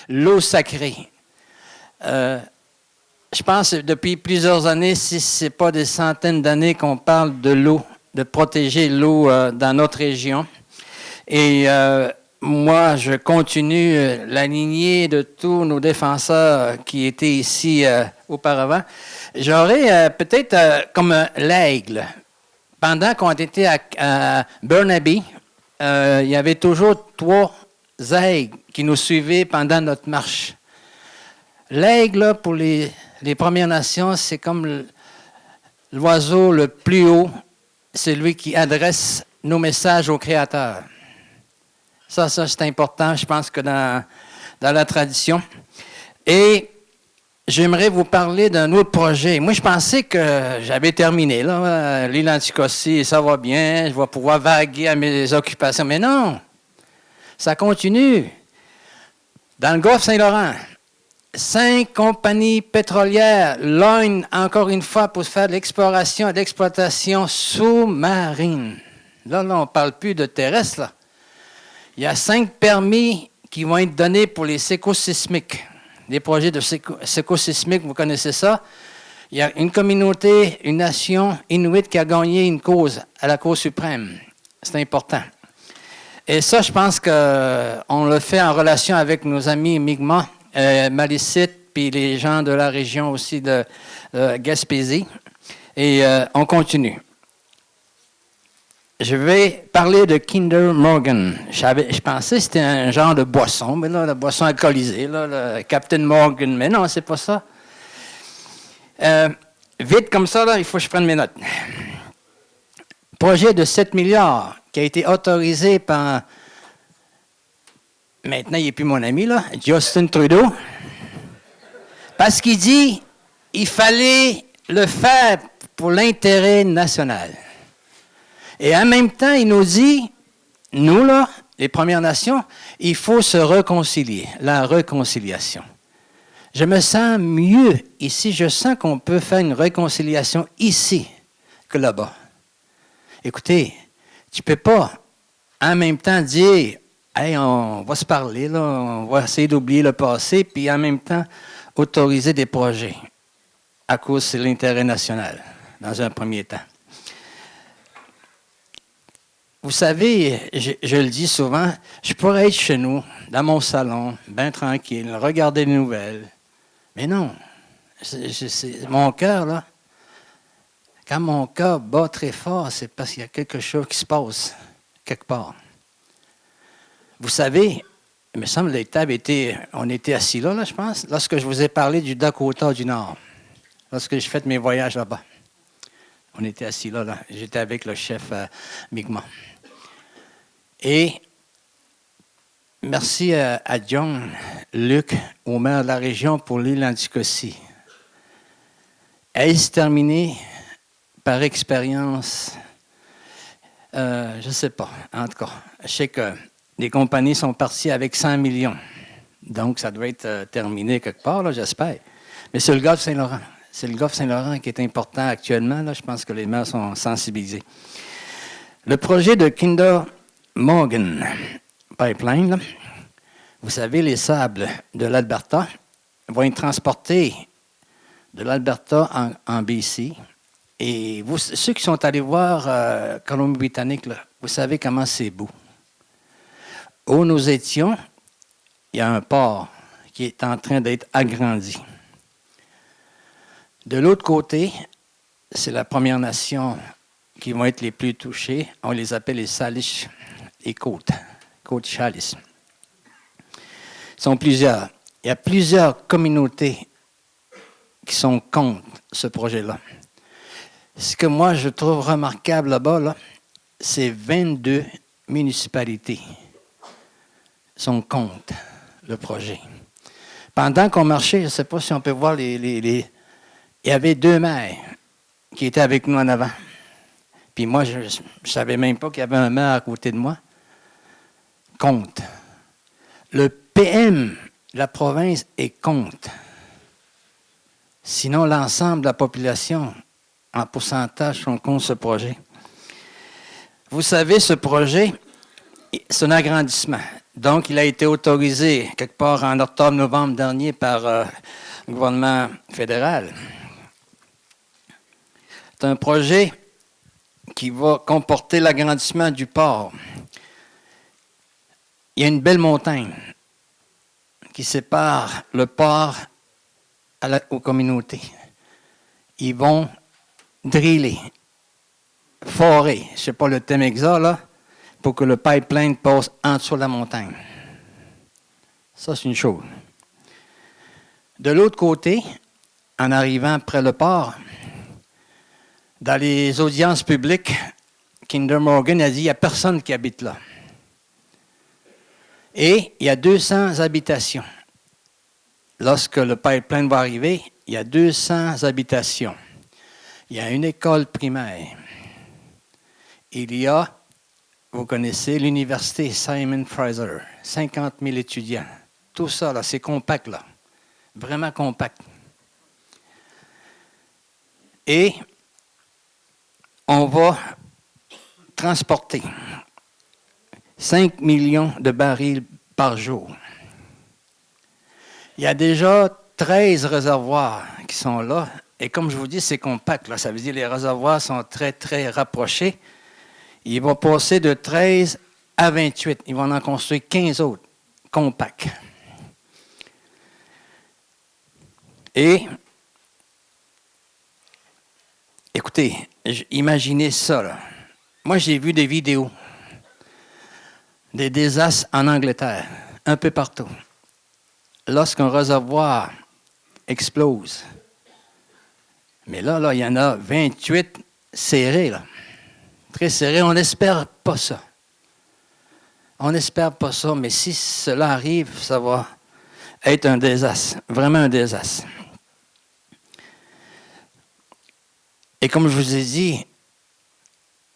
l'eau sacrée. Je pense que depuis plusieurs années, si ce n'est pas des centaines d'années qu'on parle de l'eau, de protéger l'eau dans notre région. Et moi, je continue la lignée de tous nos défenseurs qui étaient ici auparavant. J'aurais peut-être comme l'aigle. Pendant qu'on était à Burnaby, il y avait toujours 3 aigles qui nous suivaient pendant notre marche. L'aigle, pour les Premières Nations, c'est comme l'oiseau le plus haut, c'est lui qui adresse nos messages au Créateur. Ça c'est important, je pense que dans la tradition. Et j'aimerais vous parler d'un autre projet. Moi, je pensais que j'avais terminé, là, l'île Anticosti, ça va bien, je vais pouvoir vaguer à mes occupations. Mais non, ça continue. Dans le golfe Saint-Laurent, 5 compagnies pétrolières lognent encore une fois pour faire de l'exploration et de l'exploitation sous-marine. Là, on ne parle plus de terrestre, là. Il y a 5 permis qui vont être donnés pour les sécosismiques. Les projets de sécosismiques, vous connaissez ça. Il y a une communauté, une nation inuit qui a gagné une cause à la Cour suprême. C'est important. Et ça, je pense qu'on le fait en relation avec nos amis Mi'kmaq, Malécite, puis les gens de la région aussi de Gaspésie. Et on continue. Je vais parler de Kinder Morgan. Je pensais que c'était un genre de boisson, mais là, la boisson alcoolisée, là, le Captain Morgan, mais non, c'est pas ça. Vite comme ça, là, il faut que je prenne mes notes. Projet de 7 milliards qui a été autorisé par... Maintenant, il n'est plus mon ami, là, Justin Trudeau. Parce qu'il dit qu'il fallait le faire pour l'intérêt national. Et en même temps, il nous dit, nous, là, les Premières Nations, il faut se réconcilier, la réconciliation. Je me sens mieux ici, je sens qu'on peut faire une réconciliation ici que là-bas. Écoutez, tu ne peux pas en même temps dire, hey, on va se parler, là, on va essayer d'oublier le passé, puis en même temps autoriser des projets à cause de l'intérêt national, dans un premier temps. Vous savez, je le dis souvent, je pourrais être chez nous, dans mon salon, bien tranquille, regarder les nouvelles. Mais non, c'est mon cœur, là. Quand mon cœur bat très fort, c'est parce qu'il y a quelque chose qui se passe, quelque part. Vous savez, il me semble que les tables on était assis là, je pense, lorsque je vous ai parlé du Dakota du Nord, lorsque j'ai fait mes voyages là-bas. On était assis là. J'étais avec le chef Mi'kmaq. Et merci à John, Luc, au maire de la région pour l'île Anticosti. Est-ce terminé par expérience? Je ne sais pas. En tout cas, je sais que les compagnies sont parties avec 100 millions. Donc, ça doit être terminé quelque part, là, j'espère. Mais c'est le golfe Saint-Laurent. C'est le golfe Saint-Laurent qui est important actuellement. Là, je pense que les maires sont sensibilisés. Le projet de Kinder Morgan Pipeline, là, vous savez, les sables de l'Alberta vont être transportés de l'Alberta en BC. Et vous, ceux qui sont allés voir Colombie-Britannique, là, vous savez comment c'est beau. Où nous étions, il y a un port qui est en train d'être agrandi. De l'autre côté, c'est la Première Nation qui vont être les plus touchées. On les appelle les Salish, les côtes Salish. Ils sont plusieurs. Il y a plusieurs communautés qui sont contre ce projet-là. Ce que moi, je trouve remarquable là-bas, là, c'est 22 municipalités sont contre le projet. Pendant qu'on marchait, je ne sais pas si on peut voir il y avait 2 maires qui étaient avec nous en avant. Puis moi, je ne savais même pas qu'il y avait un maire à côté de moi. Contre. Le PM de la province est contre. Sinon, l'ensemble de la population, en pourcentage, sont contre ce projet. Vous savez, ce projet, c'est un agrandissement. Donc, il a été autorisé quelque part en octobre-novembre dernier par le gouvernement fédéral. C'est un projet qui va comporter l'agrandissement du port. Il y a une belle montagne qui sépare le port aux communautés. Ils vont driller, forer, je ne sais pas le thème exact, là, pour que le pipeline passe en dessous de la montagne. Ça, c'est une chose. De l'autre côté, en arrivant près le port, dans les audiences publiques, Kinder Morgan a dit qu'il n'y a personne qui habite là. Et il y a 200 habitations. Lorsque le pipeline va arriver, il y a 200 habitations. Il y a une école primaire. Il y a, vous connaissez, l'université Simon Fraser, 50 000 étudiants. Tout ça, là, c'est compact, là. Vraiment compact. Et on va transporter 5 millions de barils par jour. Il y a déjà 13 réservoirs qui sont là. Et comme je vous dis, c'est compact, là. Ça veut dire que les réservoirs sont très, très rapprochés. Il va passer de 13 à 28. Ils vont en construire 15 autres, compacts. Et, écoutez, imaginez ça, là. Moi, j'ai vu des vidéos, des désastres en Angleterre, un peu partout. Lorsqu'un réservoir explose, mais là, il y en a 28 serrés, là. Très serrés. On n'espère pas ça. On n'espère pas ça, mais si cela arrive, ça va être un désastre, vraiment un désastre. Et comme je vous ai dit,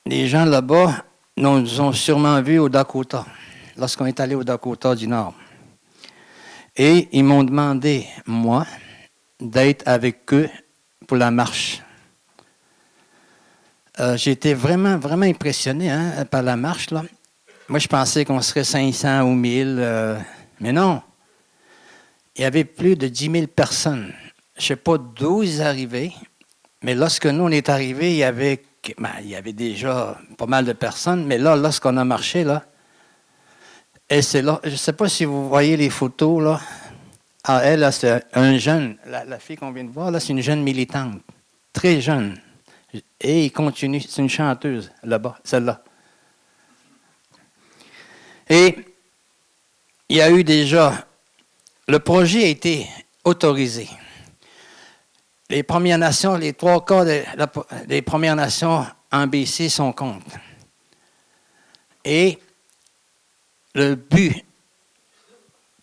les gens là-bas nous ont sûrement vus au Dakota, lorsqu'on est allé au Dakota du Nord. Et ils m'ont demandé, moi, d'être avec eux pour la marche. J'ai été vraiment, vraiment impressionné par la marche, là. Moi, je pensais qu'on serait 500 ou 1000, mais non. Il y avait plus de 10 000 personnes. Je ne sais pas d'où ils arrivaient, mais lorsque nous, on est arrivés, il y avait déjà pas mal de personnes, mais là, lorsqu'on a marché, là, et c'est là, je ne sais pas si vous voyez les photos, là. Ah, elle, là, c'est un jeune, la fille qu'on vient de voir, là, c'est une jeune militante, très jeune. Et il continue, c'est une chanteuse, là-bas, celle-là. Et il y a eu déjà, le projet a été autorisé. Les Premières Nations, les 3/4 des Premières Nations en BC sont contre. Et le but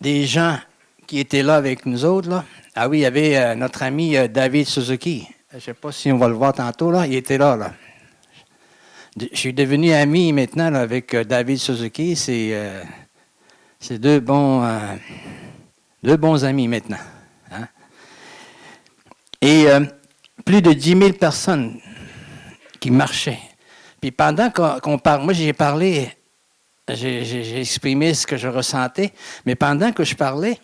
des gens qui étaient là avec nous autres, là, ah oui, il y avait notre ami David Suzuki. Je ne sais pas si on va le voir tantôt, là, il était là, là. Je suis devenu ami maintenant là, avec David Suzuki. C'est deux bons amis maintenant. Hein? Et plus de 10 000 personnes qui marchaient. Puis pendant qu'on parle, moi j'ai parlé, j'ai exprimé ce que je ressentais, mais pendant que je parlais,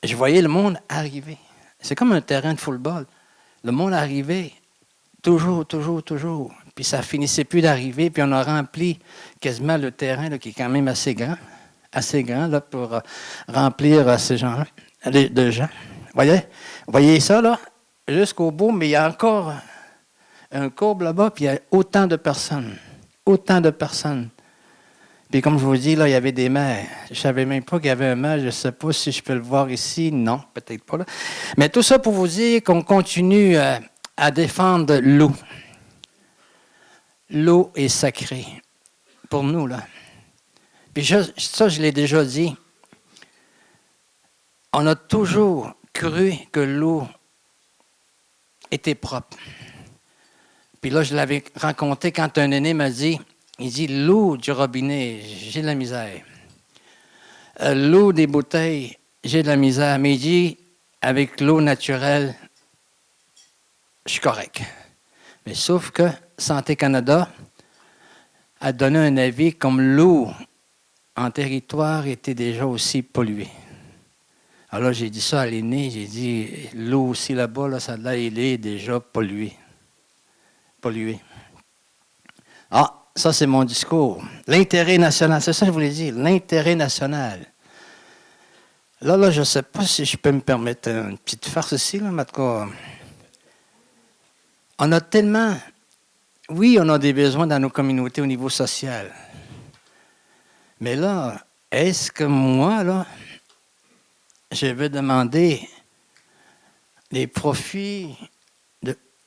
je voyais le monde arriver. C'est comme un terrain de football. Le monde arrivait toujours. Puis ça finissait plus d'arriver, puis on a rempli quasiment le terrain là, qui est quand même assez grand là, pour remplir ces gens-là, de gens. Vous voyez ça là, jusqu'au bout, mais il y a encore un courbe là-bas, puis il y a autant de personnes. Puis comme je vous dis, là, il y avait des mères. Je ne savais même pas qu'il y avait un maire. Je ne sais pas si je peux le voir ici. Non, peut-être pas là. Mais tout ça pour vous dire qu'on continue à défendre l'eau. L'eau est sacrée pour nous, là. Puis ça, je l'ai déjà dit. On a toujours cru que l'eau était propre. Puis là, je l'avais raconté quand un aîné m'a dit, il dit, l'eau du robinet, j'ai de la misère. L'eau des bouteilles, j'ai de la misère. Mais il dit, avec l'eau naturelle, je suis correct. Mais sauf que Santé Canada a donné un avis comme l'eau en territoire était déjà aussi pollué. Alors j'ai dit ça à l'aîné, j'ai dit, l'eau aussi là-bas, là, ça là, il est déjà pollué. Pollué. Ah, ça c'est mon discours. L'intérêt national, c'est ça que je voulais dire, l'intérêt national. Là, je ne sais pas si je peux me permettre une petite farce ici, là, mais en tout cas, on a tellement, oui, on a des besoins dans nos communautés au niveau social. Mais là, est-ce que moi, là, je vais demander les profits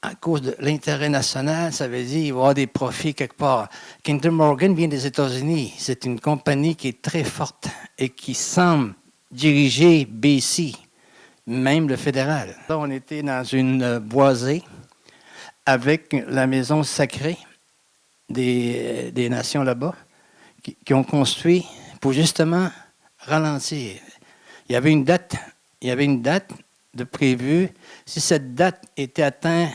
à cause de l'intérêt national, ça veut dire qu'il va y avoir des profits quelque part. Kinder Morgan vient des États-Unis. C'est une compagnie qui est très forte et qui semble diriger BC, même le fédéral. Là, on était dans une boisée avec la maison sacrée des nations là-bas qui ont construit pour justement ralentir. Il y avait une date de prévue. Si cette date était atteinte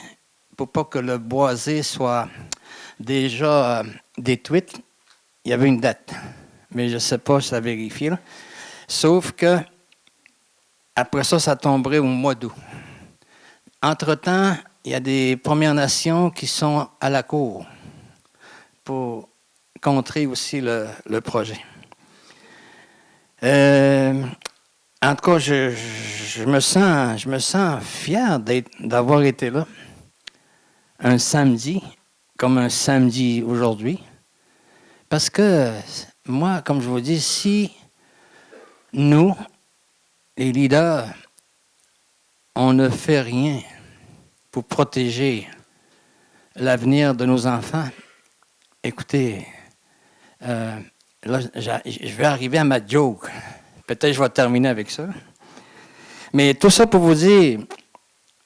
pour pas que le boisé soit déjà détruite, il y avait une date. Mais je ne sais pas si ça vérifie. Là. Sauf que après ça, ça tomberait au mois d'août. Entre-temps, il y a des Premières Nations qui sont à la cour pour contrer aussi le projet. En tout cas, je me sens fier d'avoir été là un samedi, comme un samedi aujourd'hui, parce que moi, comme je vous dis, si nous, les leaders, on ne fait rien pour protéger l'avenir de nos enfants, écoutez, là, je vais arriver à ma joke. Peut-être je vais terminer avec ça. Mais tout ça pour vous dire,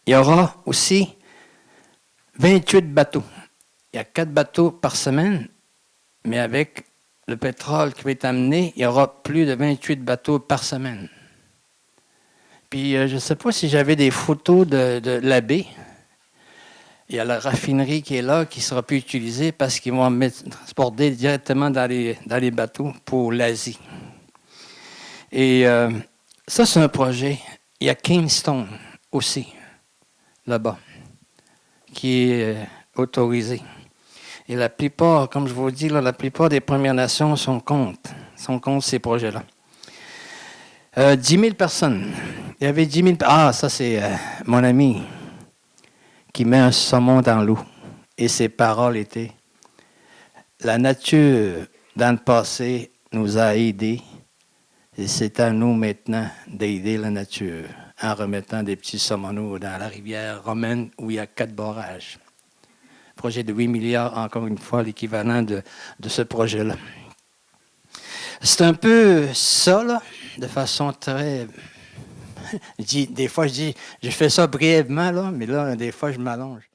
il y aura aussi 28 bateaux. Il y a 4 bateaux par semaine, mais avec le pétrole qui va être amené, il y aura plus de 28 bateaux par semaine. Puis, je ne sais pas si j'avais des photos de la baie. Il y a la raffinerie qui est là, qui ne sera plus utilisée parce qu'ils vont transporter directement dans les bateaux pour l'Asie. Et ça, c'est un projet. Il y a Kingston aussi, là-bas, qui est autorisé. Et la plupart, comme je vous dis, là, la plupart des Premières Nations sont contre ces projets-là. 10 000 personnes. Il y avait 10 000... Ah, ça, c'est mon ami qui met un saumon dans l'eau. Et ses paroles étaient, la nature, dans le passé, nous a aidés. Et c'est à nous maintenant d'aider la nature en remettant des petits saumonaux dans la rivière romaine où il y a 4 barrages. Projet de 8 milliards, encore une fois, l'équivalent de ce projet-là. C'est un peu ça, là, de façon très... Des fois, je fais ça brièvement, là, mais là, des fois, je m'allonge.